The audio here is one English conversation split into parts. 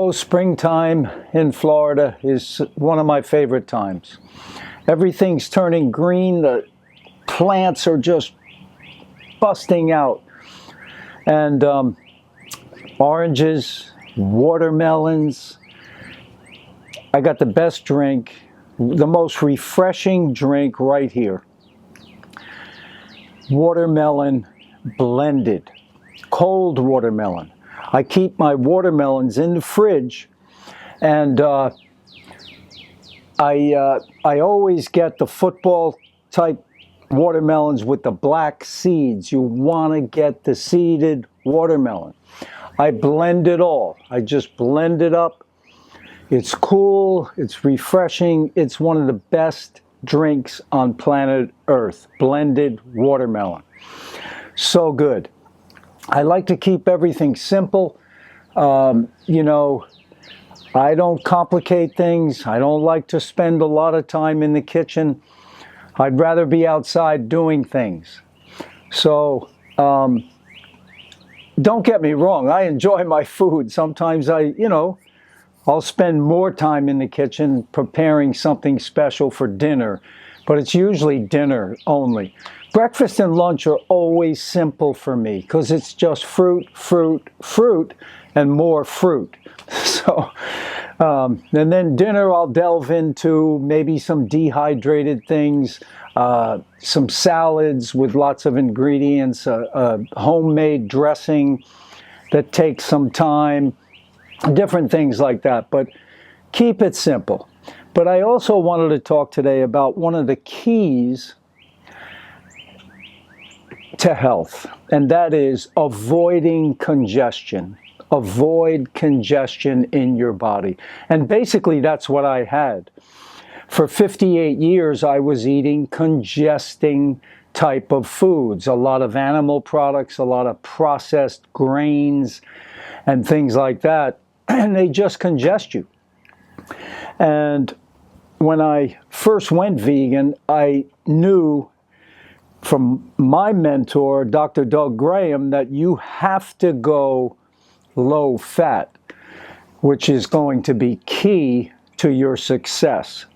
Oh, springtime in Florida is one of my favorite times. Everything's turning green. The plants are just busting out. And oranges, watermelons. I got the best drink, the most refreshing drink right here. Watermelon blended, cold watermelon. I keep my watermelons in the fridge, and I always get the football type watermelons with the black seeds. You want to get the seeded watermelon. I blend it all. I just blend it up. It's cool, it's refreshing, it's one of the best drinks on planet Earth, blended watermelon. So good. I like to keep everything simple. You know, I don't complicate things. I don't like to spend a lot of time in the kitchen. I'd rather be outside doing things. So, don't get me wrong, I enjoy my food. Sometimes I'll spend more time in the kitchen preparing something special for dinner, but it's usually dinner only. Breakfast and lunch are always simple for me because it's just fruit, fruit, fruit, and more fruit. So, and then dinner I'll delve into maybe some dehydrated things, some salads with lots of ingredients, homemade dressing that takes some time, different things like that, but keep it simple. But I also wanted to talk today about one of the keys to health, and that is avoiding congestion. Avoid congestion in your body. And basically that's what I had. For 58 years I was eating congesting type of foods, a lot of animal products, a lot of processed grains and things like that, and they just congest you. And when I first went vegan, I knew from my mentor, Dr. Doug Graham, that you have to go low fat, which is going to be key to your success.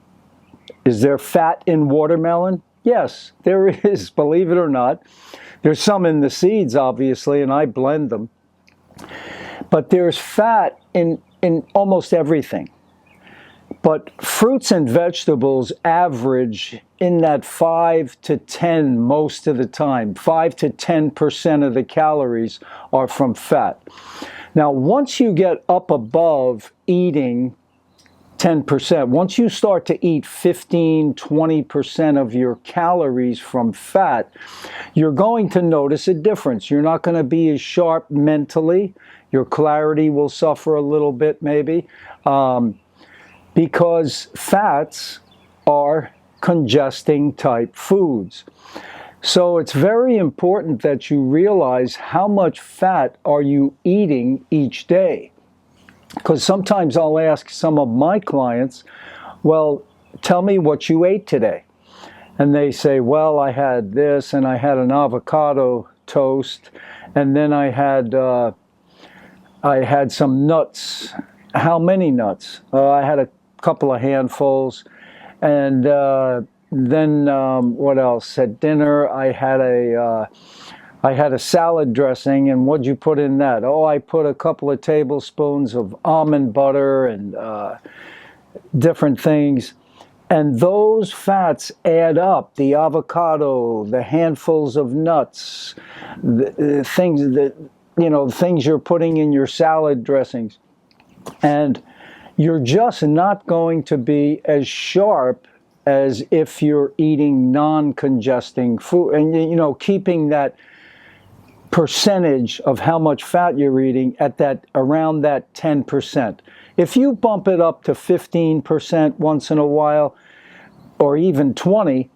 Is there fat in watermelon? Yes, there is, believe it or not. There's some in the seeds, obviously, and I blend them. But there's fat in almost everything. But fruits and vegetables average in that 5 to 10 most of the time. 5 to 10% of the calories are from fat. Now, once you get up above eating 10%, once you start to eat 15, 20% of your calories from fat, you're going to notice a difference. You're not going to be as sharp mentally. Your clarity will suffer a little bit maybe, because fats are congesting type foods. So it's very important that you realize how much fat are you eating each day. Because sometimes I'll ask some of my clients, well, tell me what you ate today. And they say, well, I had this, and I had an avocado toast, and then I had some nuts. How many nuts? I had a couple of handfuls. And then what else? At dinner, I had a salad dressing, and what'd you put in that? Oh, I put a couple of tablespoons of almond butter and different things. And those fats add up. The avocado, the handfuls of nuts, the things that, things you're putting in your salad dressings. And you're just not going to be as sharp as if you're eating non-congesting food. And, keeping that percentage of how much fat you're eating at around that 10%. If you bump it up to 15% once in a while, or even 20,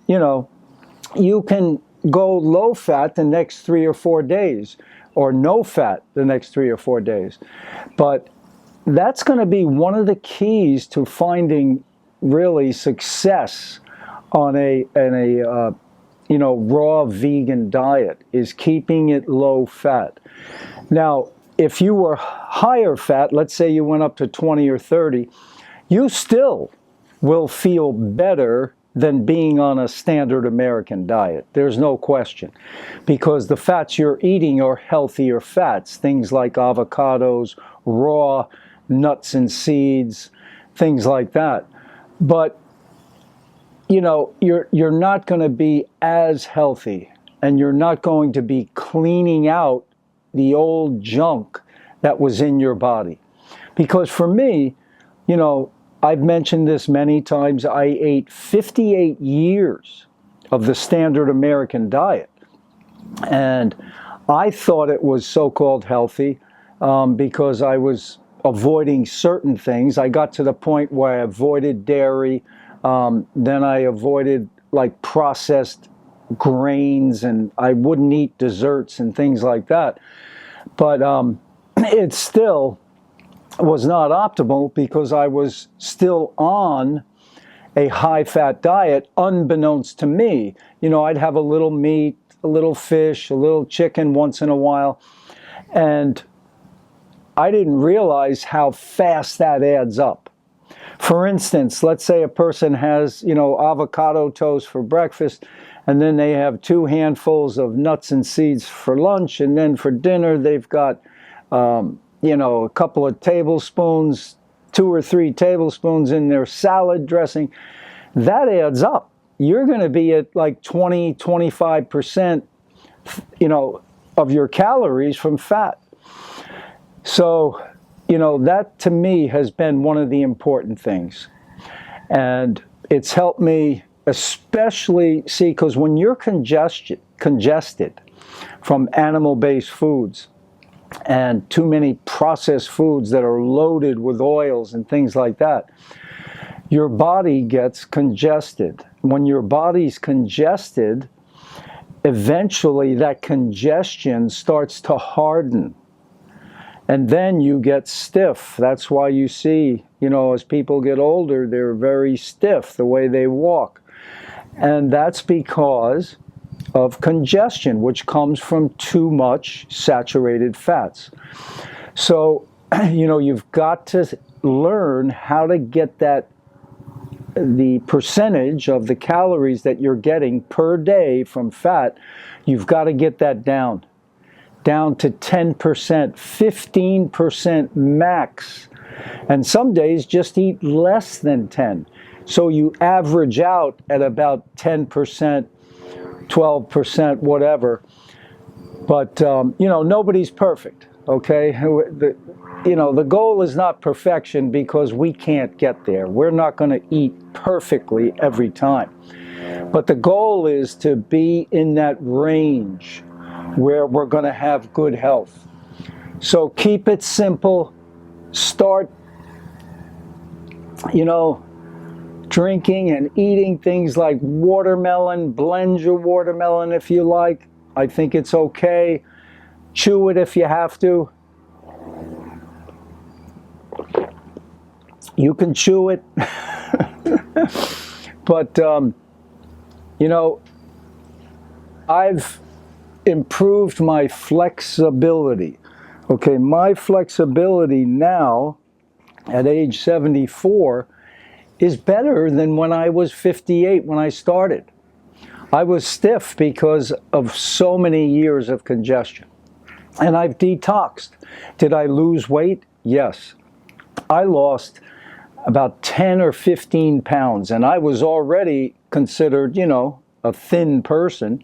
you can go low fat the next 3 or 4 days, or no fat the next 3 or 4 days. But that's going to be one of the keys to finding really success on a raw vegan diet, is keeping it low fat. Now, if you were higher fat, let's say you went up to 20 or 30, you still will feel better than being on a standard American diet. There's no question. Because the fats you're eating are healthier fats, things like avocados, raw nuts and seeds, things like that. But you know, you're not going to be as healthy, and you're not going to be cleaning out the old junk that was in your body. Because for me, you know, I've mentioned this many times, I ate 58 years of the standard American diet. And I thought it was so-called healthy because I was avoiding certain things. I got to the point where I avoided dairy, then I avoided like processed grains, and I wouldn't eat desserts and things like that. But it still was not optimal because I was still on a high-fat diet unbeknownst to me. You know, I'd have a little meat, a little fish, a little chicken once in a while, and I didn't realize how fast that adds up. For instance, let's say a person has, you know, avocado toast for breakfast, and then they have 2 handfuls of nuts and seeds for lunch, and then for dinner they've got, you know, a couple of tablespoons, 2 or 3 tablespoons in their salad dressing. That adds up. You're going to be at like 20, 25%, you know, of your calories from fat. So, you know, that to me has been one of the important things. And it's helped me especially, see, because when you're congested from animal-based foods and too many processed foods that are loaded with oils and things like that, your body gets congested. When your body's congested, eventually that congestion starts to harden. And then you get stiff. That's why you see, you know, as people get older, they're very stiff the way they walk. And that's because of congestion, which comes from too much saturated fats. So, you know, you've got to learn how to get the percentage of the calories that you're getting per day from fat, you've got to get that down to 10%, 15% max. And some days just eat less than 10. So you average out at about 10%, 12%, whatever. But, you know, nobody's perfect, okay? You know, the goal is not perfection because we can't get there. We're not going to eat perfectly every time. But the goal is to be in that range where we're going to have good health. So keep it simple. Start, you know, drinking and eating things like watermelon. Blend your watermelon if you like. I think it's okay. Chew it if you have to. You can chew it. But, you know, I've improved my flexibility. Okay, my flexibility now at age 74 is better than when I was 58 when I started. I was stiff because of so many years of congestion. And I've detoxed. Did I lose weight? Yes. I lost about 10 or 15 pounds, and I was already considered, you know, a thin person.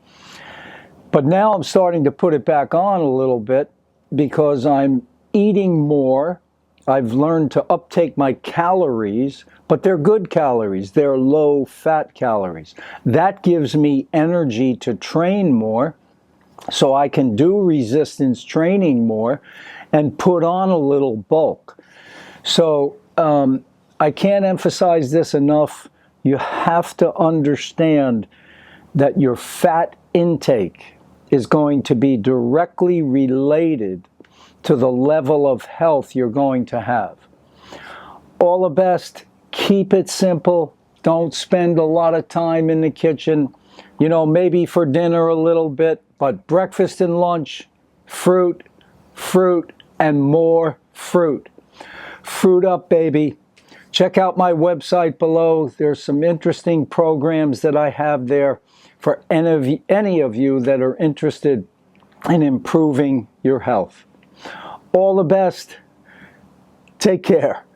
But now I'm starting to put it back on a little bit because I'm eating more. I've learned to uptake my calories, but they're good calories. They're low-fat calories. That gives me energy to train more, so I can do resistance training more and put on a little bulk. So I can't emphasize this enough. You have to understand that your fat intake is going to be directly related to the level of health you're going to have. All the best. Keep it simple. Don't spend a lot of time in the kitchen. You know, maybe for dinner a little bit, but breakfast and lunch, fruit, fruit, and more fruit. Fruit up, baby. Check out my website below. There's some interesting programs that I have there for any of you that are interested in improving your health. All the best. Take care.